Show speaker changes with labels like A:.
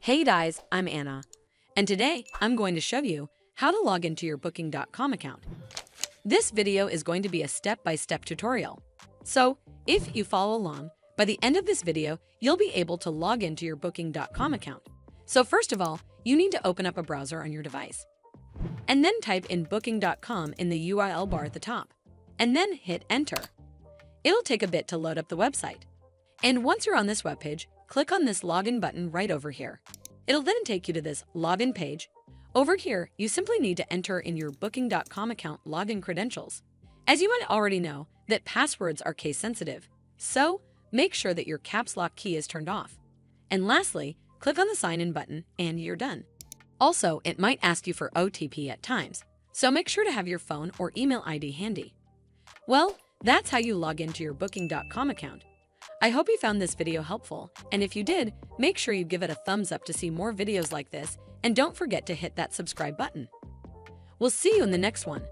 A: Hey guys, I'm Anna, and today I'm going to show you how to log into your Booking.com account. This video is going to be a step-by-step tutorial. So, if you follow along, by the end of this video, you'll be able to log into your Booking.com account. So first of all, you need to open up a browser on your device. And then type in Booking.com in the URL bar at the top. And then hit Enter. It'll take a bit to load up the website. And once you're on this webpage, click on this login button right over here. It'll then take you to this login page. Over here, you simply need to enter in your Booking.com account login credentials. As you might already know, that passwords are case sensitive, so make sure that your caps lock key is turned off. And lastly, click on the sign in button and you're done. Also, it might ask you for OTP at times, so make sure to have your phone or email ID handy. Well, that's how you log into your Booking.com account. I hope you found this video helpful, and if you did, make sure you give it a thumbs up to see more videos like this, and don't forget to hit that subscribe button. We'll see you in the next one.